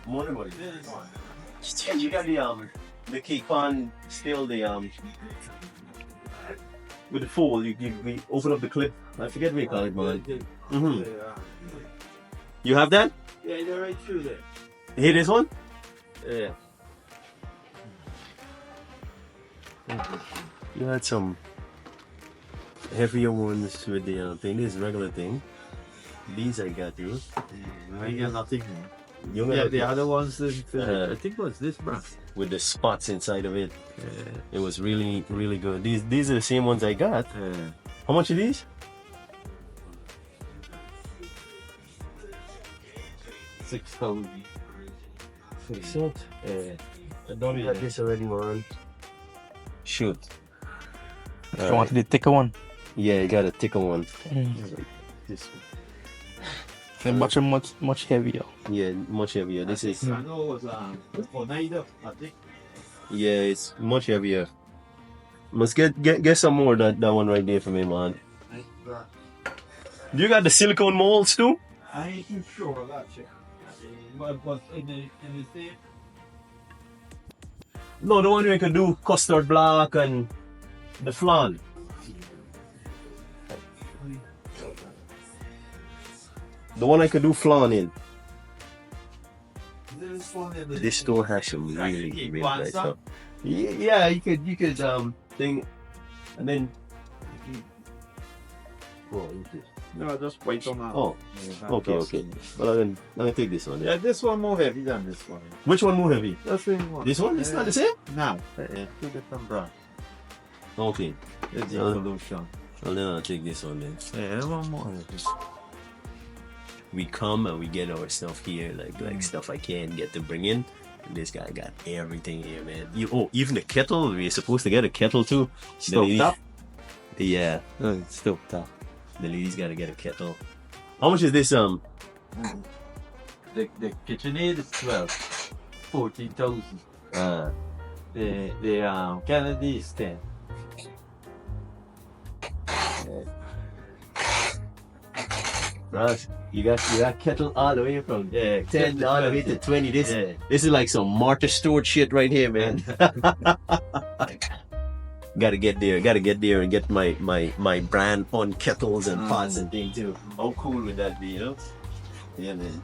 Morning, buddy. You got the cake pan still with the fold. We open up the clip. I forget what you call it, man. Mm-hmm. You have that? Yeah, they're right through there. Hear this one? Yeah. You had some heavier ones with the thing. This is regular thing. These I got you. I got nothing. You got Yeah, the the other ones, I think it was this brand. with the spots inside of it. Yeah. It was really, really good. These are the same ones I got. Yeah. How much are these? 6,000. $6. Yeah. I don't got this already, man. Shoot. You wanted the thicker one. Yeah, you got a thicker one. This one. The much heavier. Yeah, much heavier. This is I know it was for neither, I think. yeah, it's much heavier. Must get some more that one right there for me, man. You got the silicone molds too? I ain't too sure of that shit. But in the same. No, the one we can do custard block and the flan. The one I could do flan in. This one in the This store has some really nice stuff. Yeah, you could thing, and then. Oh, no, just wait on that. oh, okay. Well, I'm gonna take this one. Yeah, this one more heavy than this one. Which one more heavy? The same one. This one? It's not the same? No, two different brands. Okay. It's Yeah. Evolution. Well, then I'll take this one then. Yeah, one more heavy. We come and we get our stuff here, like stuff I can't get to bring in. And this guy got everything here, man. Even the kettle. We're supposed to get a kettle too. Stove top? Yeah, No, it's stove top. the lady's gotta get a kettle. How much is this? The KitchenAid is 14,000. The Kennedy is 10. Russ, you got kettle all the way from 10 all the way to 20. This is like some Martha Stewart shit right here, man. Gotta get there and get my brand on kettles and pots and things too. How cool would that be, you know? Yeah, man.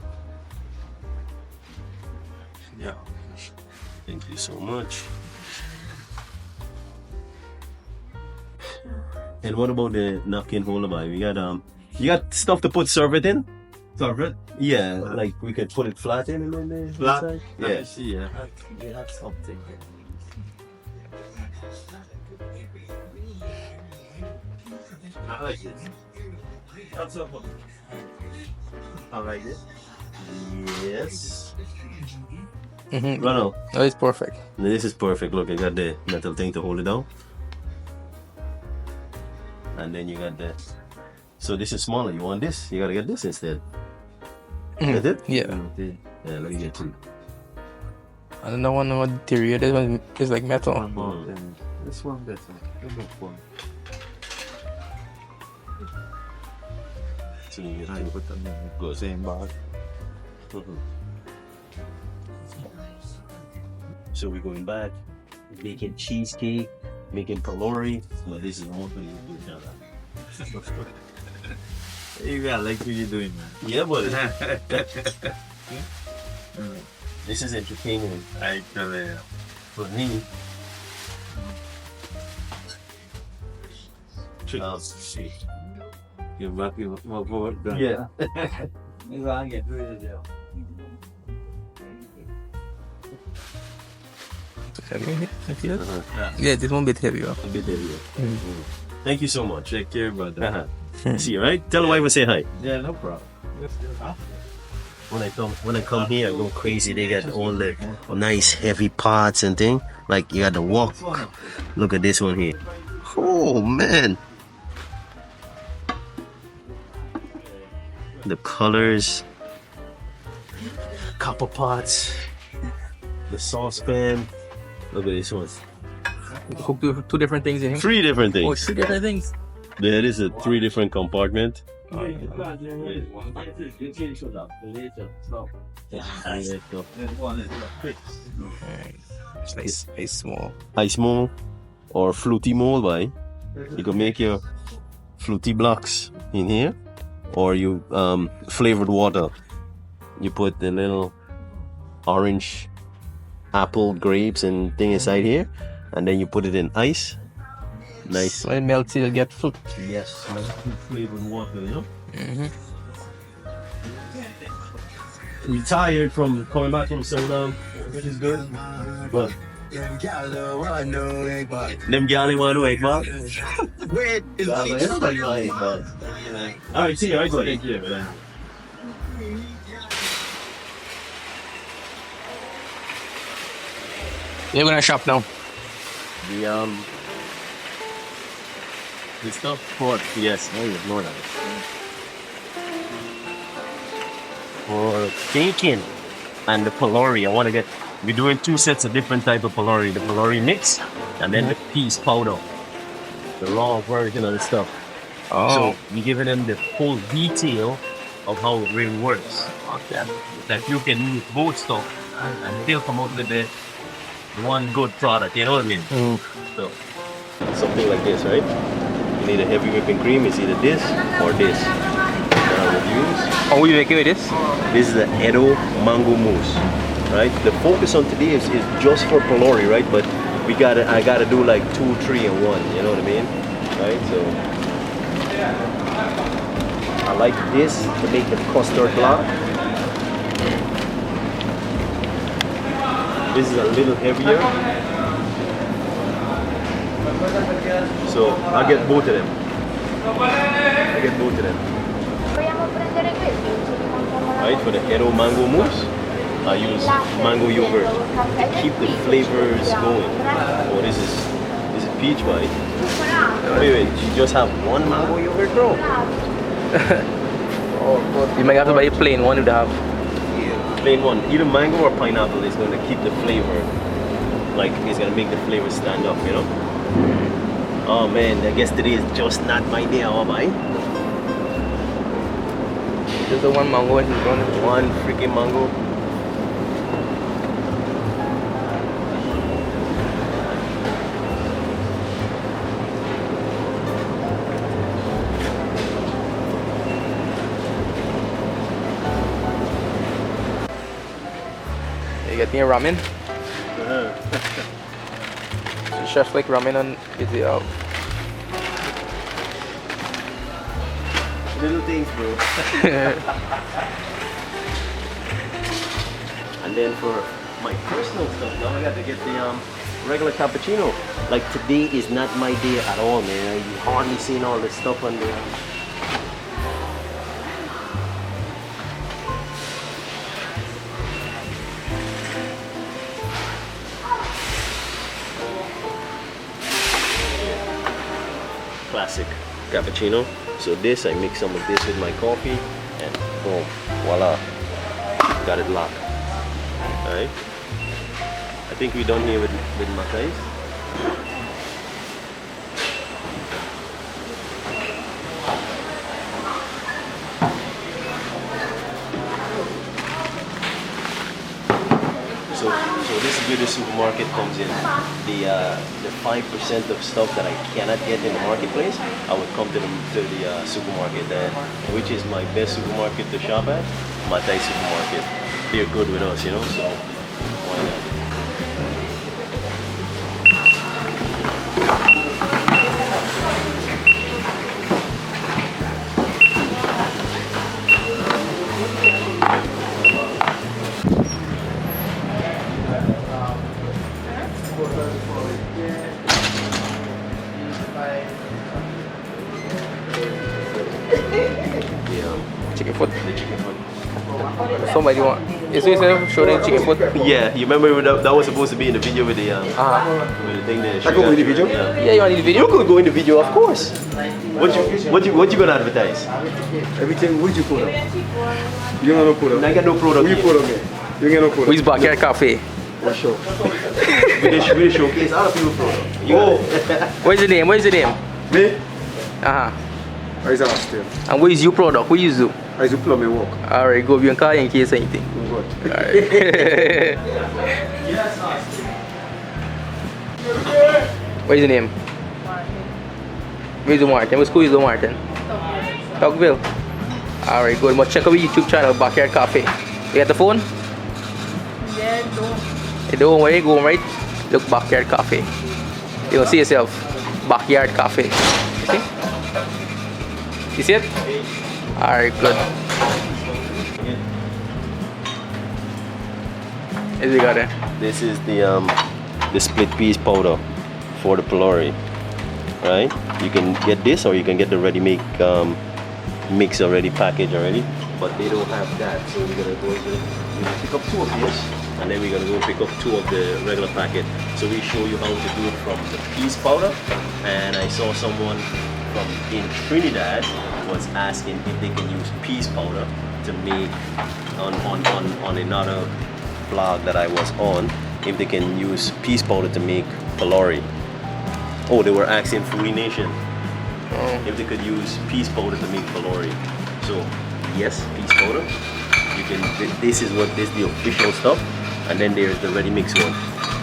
Yeah. Thank you so much. And what about the napkin holder? We got you got stuff to put serve it in? Serve it? Yeah, like we could put it flat in and then Flat? inside? Let Yeah. me see, yeah. We have something. I like this. That's a one. I like it. Yes. Mm-hmm. Ronald, That is perfect. this is perfect. Look, I got the metal thing to hold it down. And then you got the. So this is smaller. You want this? You gotta get this instead. Get it? Yeah. Yeah, let me get two. I don't know one about interior. This one is like metal. One more. This one better. The look one. So you get I two. put them in the Good. same bag. Mhm. So we're going back, making cheesecake, making pylori. Well, this is all for you. You got like what you doing, man. Yeah, but this is entertaining I tell you. for me. See. You're back, you're forward. Yeah. You can't get rid of them. Uh-huh. Yeah, this one bit heavier. A bit heavier. Thank you so much. Take care, brother. See you, right? Tell the wife I say hi. Yeah, no problem. When I come here, I go crazy. They got all the nice heavy pots and thing. Like you got the wok. Look at this one here. Oh man. The colors. Copper pots. The saucepan. Look at this one. Hook two different things in here. 3 different Oh, things. 3 different things. There is a 3 different compartment. It's small. Ice mold or fruity mold, boy. You can make your fruity blocks in here, or you flavored water. You put the little orange, apple, grapes, and thing inside here, and then you put it in ice. Nice. When it melts, you'll get fruit. Yes, flavored water, you know. We tired from coming back from Suriname, which is good. But them gyal want to wake up. Wait, everybody want to wake up. All right, see you. I thank you, man. You're gonna shop now. The stuff for yes, I ignore that. For bacon and the pylori, I want to get. We're doing 2 sets of different type of pylori. The pylori mix and then the peas powder, the raw version of the stuff. Oh. So we're giving them the full detail of how it really works. Okay. That you can use both stuff and still come out with the one good product. You know what I mean? So something like this, right? You need a heavy whipping cream. It's either this or this. That I would use. How will you make it with this? This is the Edo mango mousse, right? The focus on today is just for pylori, right? But I gotta do like 2, 3 in 1. You know what I mean? Right? So I like this to make the custard block. This is a little heavier. So I get both of them. Right, for the Edo mango mousse, I use mango yogurt to keep the flavors going. Oh, this is peach, buddy. Wait, you just have one mango yogurt, bro? You might have to buy a plain one if they have. Plain one, either mango or pineapple is going to keep the flavor, like it's going to make the flavor stand up, you know? Oh man, I guess today is just not my day, oh my. Just the one mango and one freaking mango. You get me a ramen? Chef like ramen on it's Little things, bro. And then for my personal stuff, now I got to get the regular cappuccino. Like today is not my day at all, man. You hardly seen all this stuff on there. Classic cappuccino. So this, I mix some of this with my coffee and boom, voila, got it locked. Alright, I think we're done here with macais. So this is where the supermarket comes in. The 5% of stuff that I cannot get in the marketplace, I would come to the supermarket, which is my best supermarket to shop at, Matai Supermarket. They're good with us, you know, so why not? chicken foot. The chicken foot. Somebody want. Is this show them chicken foot? Yeah, you remember that was supposed to be in the video with the with the thing there. I go in the video? Yeah, you want in the video? You could go in the video, of course. What you gonna advertise? Everything, what you put up? You don't know put up. I got no product. What you put up there? You ain't no put up. Which backyard cafe? What show? We showcase other people's product. What's the name? What's the name? Me? Uh-huh. Exhausted. And what is your product? What you do? I do plumbing work. Alright, go be and call you in case anything. Good. Alright. What is your name? Where's the Martin? What school is the Martin? Tocqueville. Alright, good. But check out our YouTube channel, Backyard Cafe. You got the phone? Yeah, don't. You don't where you go, right? Look, Backyard Cafe. You'll see yourself. Backyard Cafe. Okay? You see it? Alright, good. What you got there? This is the split piece powder for the pylori, right? You can get this or you can get the ready make mix already packaged already, but they don't have that, so we're gonna go pick up 2 of these and then we're gonna go pick up 2 of the regular packet. So we show you how to do it from the piece powder, and I saw someone from in Trinidad was asking if they can use piece powder to make on another blog that I was on, if they can use piece powder to make pylori. Oh, they were asking Foodie Nation if they could use piece powder to make pylori. So yes, piece powder. You can. This is the official stuff, and then there's the ready mix one.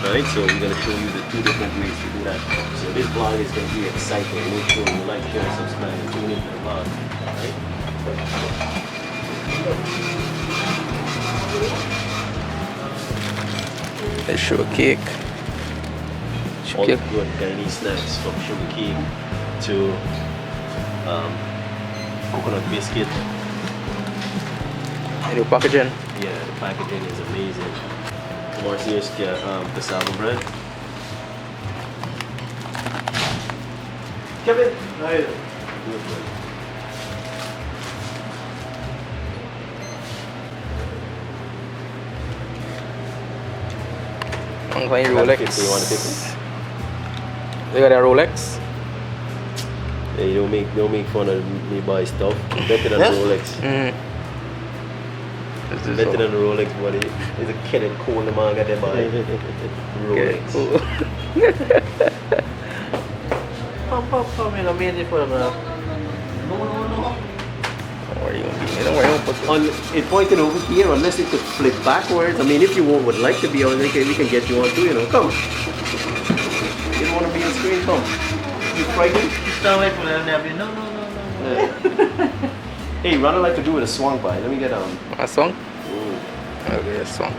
Right. So we're gonna show you the 2 different ways to do that. So this blog is gonna be exciting. Make sure you like, share, subscribe, and tune into the blog. Right. The sugar cake. All the good Guynese snacks, from sugar cake to coconut biscuit. And your packaging. Yeah, the packaging is amazing. Marcia's cassava bread. Kevin, right. I'm going Rolex. You want to pick one? They got a Rolex. Hey, don't make fun of me buy stuff. Better than Rolex. Better than Rolex, buddy. There's a kid that cool the man got there buy Rolex. Pump, I made it for them. Don't worry, don't worry, don't put It pointed over here, unless it could flip backwards. I mean, if you would like to be on, we can get you on too, you know. Come. You don't want to be on screen, come. You frightened? Stop it for them. No. Hey, Ronald like to do with a swung by. Let me get a song. Okay, a song.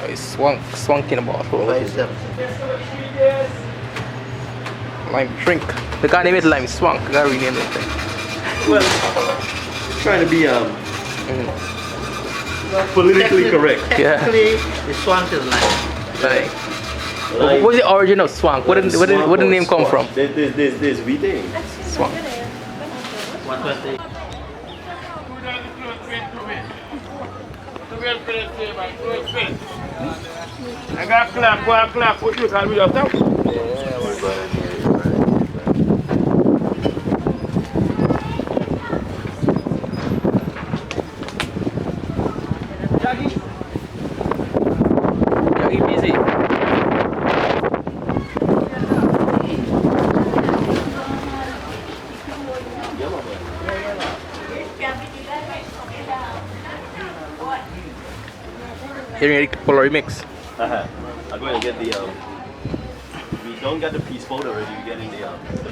Oh, it's swung in the bottle. Lime drink. The guy named it Lime Swank. I gotta rename it. well, trying to be politically correct. Yeah. Actually, the swank is Like, what's the origin of Swank? Where did the name come from? This we think. Swank. What was the? I got clap, what you can do yourself? Jackie busy. Here you get pylori mix. I'm going to get the we don't get the piece powder already. We get in the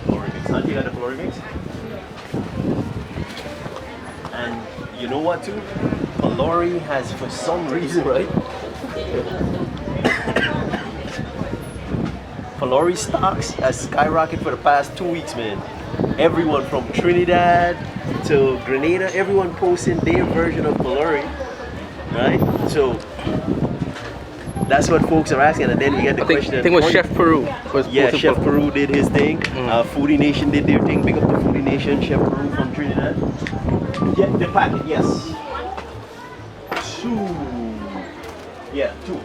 pylori mix. How do you got the pylori mix? And you know what too? Pylori has, for some reason, right? Pylori stocks has skyrocketed for the past 2 weeks, man. Everyone from Trinidad to Grenada, everyone posting their version of pylori, right? So that's what folks are asking, and then we get the question. I think it was Chef Peru. Yeah, Chef Peru did his thing. Foodie Nation did their thing. Big up to Foodie Nation. Chef Peru from Trinidad. Yeah, the packet, yes. 2. Yeah, 2.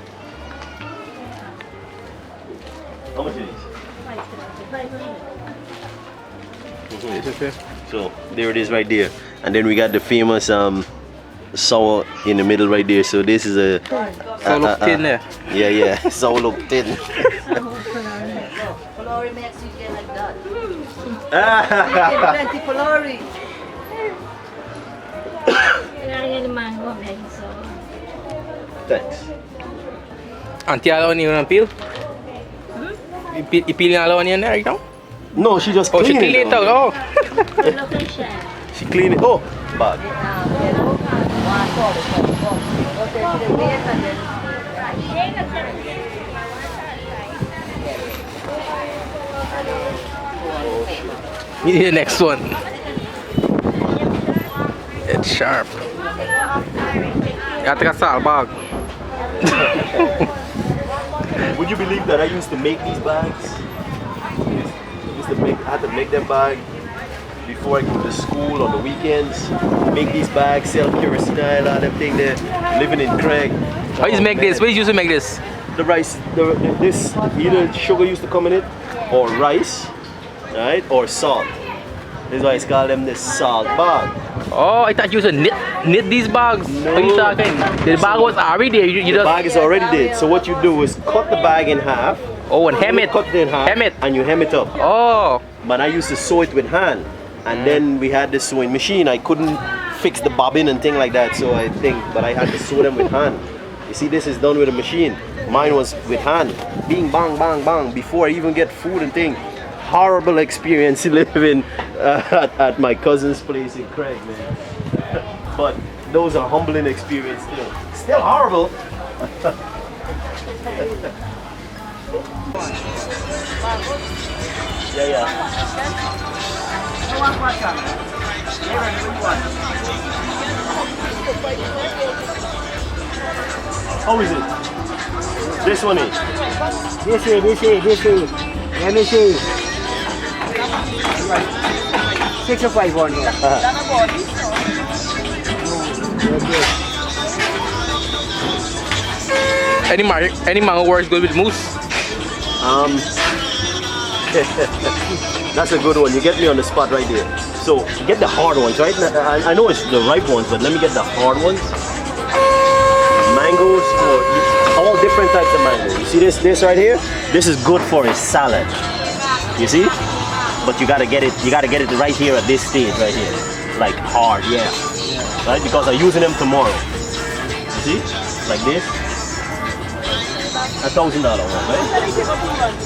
How much are these? So there it is right there, and then we got the famous sour in the middle right there. So this is a sour look thin there. Yeah, sour look thin. Lori makes you get like that. Ah, Plenty for Lori. Kailangan ng mango, may so. thanks. Auntie, alaw niyo ng peel? Ipil yung alaw niya na right now? No, she just Oh, she clean clean it. it out. Oh. Location. She clean it. Oh, bag. The next one. It's sharp. Got the salt bag. Would you believe that I used to make these bags? I had to make them bag before I go to school on the weekends. Make these bags, sell kerosene oil, all them thing there. Living in Craig. How you make this? man. What you use to make this? The rice, this either sugar used to come in it, or rice, right, or salt. This is why it's called them the salt bag. Oh, I thought you used to knit these bags. No. What are you talking? The bag was already there. You The just bag is already dead. So what you do is cut the bag in half. oh, and hem it. Cut it in half. Hem it. And you hem it up. Oh, But I used to sew it with hand, and then we had this sewing machine. I couldn't fix the bobbin and thing like that, so but I had to sew them with hand. You see, this is done with a machine. Mine was with hand. Bing, bang, bang, bang. Before I even get food and thing. Horrible experience living at my cousin's place in Craig, man. But those are humbling experience still. Still horrible. Yeah. How is it? This one is. This is. Let me see. 6 or 5 on here. any mango works good with mousse. That's a good one. You get me on the spot right there. So get the hard ones, right? I know it's the ripe ones, but let me get the hard ones. Mangoes, all different types of mango. You see this right here? This is good for a salad. You see? But you gotta get it right here at this stage right here. Like hard, yeah. Right? Because I'm using them tomorrow. You see? Like this. $1,000 one, right?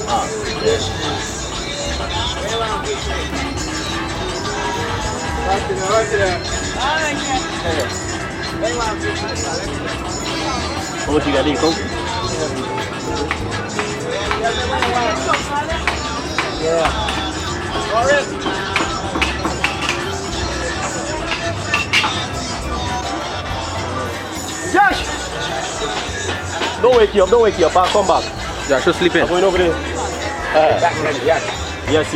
Ah, yeah. How much you got in, Coke? Josh! Don't wake you up, come back. Josh was sleeping. I'm going over there. Yes.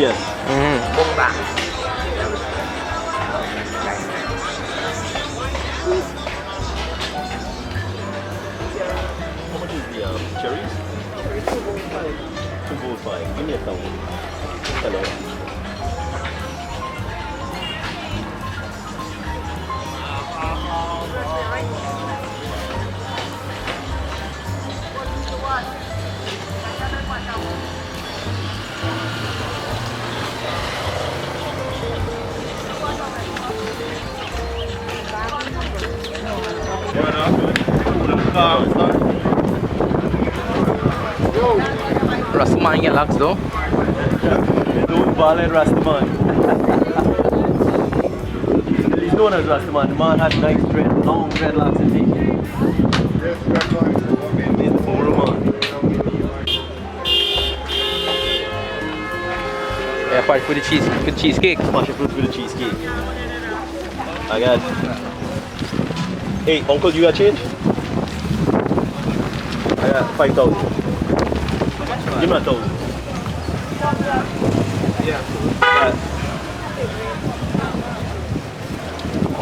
How much is the cherries? 2.5. Give me a couple. Hello. Rastaman get locks though. Don't ball and Rastaman. He's known as Rastaman. The man has nice long dreadlocks and things. He's the photo man. Yeah, part for the cheesecake. Passion fruit with the cheesecake. I got. Hey, uncle, you got change? I got 5,000. Give me 1,000.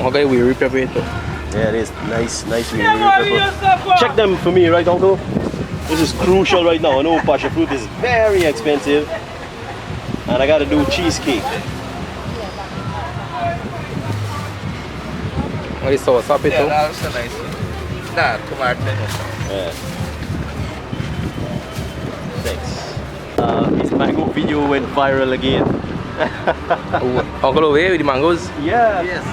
Okay, we prepare it. Yeah, it is nice. Check them for me, right, uncle? This is crucial right now. I know passion fruit is very expensive, and I got to do cheesecake. What is sauce up it Yeah, too? that's a nice one. Nah, tomato. Yeah. Thanks. his mango video went viral again. Uncle over here with the mangoes. Yeah. Yes.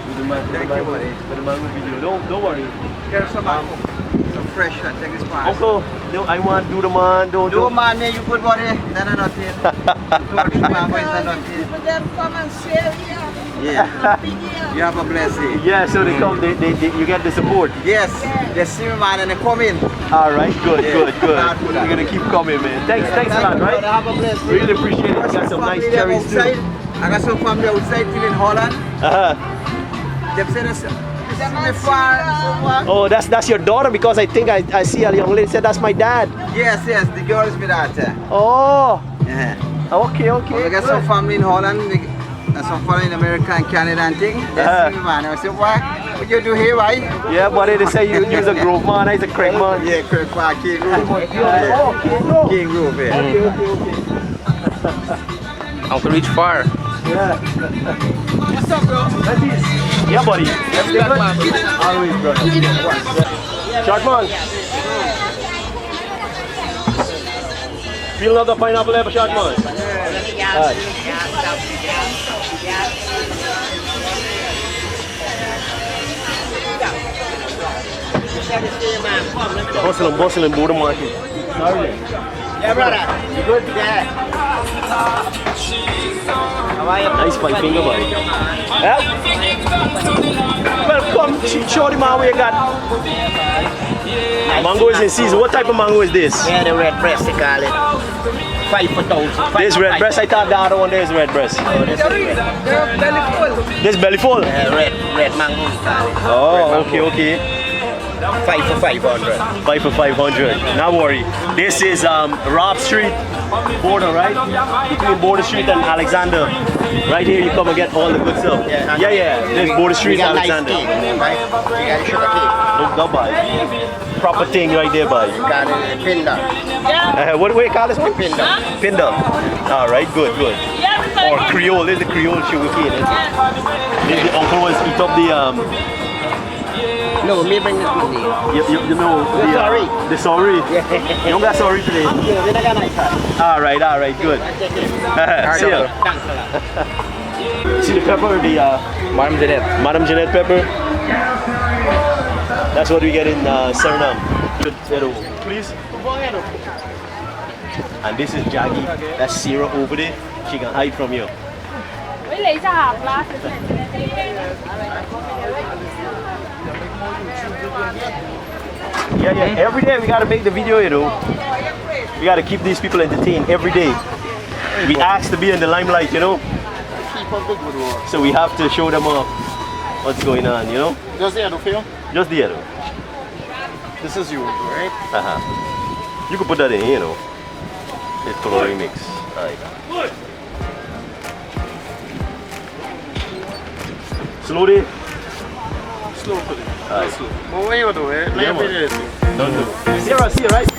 With the mango video. Don't worry. Here's some mango. Some fresh one. Take this one. Uncle, no, I want to do the man. Don't Do man, you good body. Then I'm not here. Do mango is not here. People them come and share here. Yeah. You have a blessing. Yeah, so they come, you get the support. Yes. They see me, man, and they come in. All right, good, Yeah. good. Glad for that. We're gonna keep coming, man. Thanks a lot, right? Have a blessing. Really appreciate it. You got some nice cherries too. I got some family outside in Holland. They've said this is my farm. Oh, that's your daughter, because I think I see a young lady said that's my dad. Yes, the girl is my daughter. Oh, Yeah. okay. We got some family in Holland, and some family in America and Canada and things. They see me, man. I said, what you do here, why? Yeah, buddy, they say you're a Grove man, I'm a Craig man. Yeah, Craig Park, King Grove. Oh, King Grove, yeah. Okay. Uncle reach far. Yeah. What's up, bro? Yeah, buddy. Always, brother. Short man. Feel another pineapple there, short man. Alright. Bustling, border market. Sorry. Yeah, brother. You good? Yeah. How are you? Nice five finger, buddy. Yeah? Well, come, show the man what you got. Mango is in season. What type of mango is this? Yeah, the red breast, they call it. 5 for 1,000. This red breast. I thought the other one there is red breast. They're belly full. This belly full. Red mango, we call it. Oh, okay. 5 for 500. 5 for 500. Not worry. This is Rob Street border, right? Between Border Street and Alexander. Right here, you come and get all the good stuff. Yeah. This Border Street, Alexander. You got sugar cake. Don't buy. Proper thing right there, boy. You got a pinda. What do we call this one? Pinda. Pinda. All right, good. Or Creole. This is the Creole sugar cane. Maybe the uncle was eat up the No, me bring this with me. You know the sorry. The sorry. You don't got sorry today. Yeah, we don't got nice hat. All right, good. See ya. See the pepper, the Madam Jeanette pepper. That's what we get in Suriname. Please. And this is Jaggy. That's Sarah over there. She can hide from you. Yeah. Every day we gotta make the video, you know. We gotta keep these people entertained every day. We asked to be in the limelight, you know. So we have to show them off what's going on, you know. Just the other feel? Just the other. This is you, right? You could put that in, you know. It's coloring mix. Alright. Slowly. Slow put it. Alright. But what you do, eh? Yeah, man. Don't do. Sarah, see, right?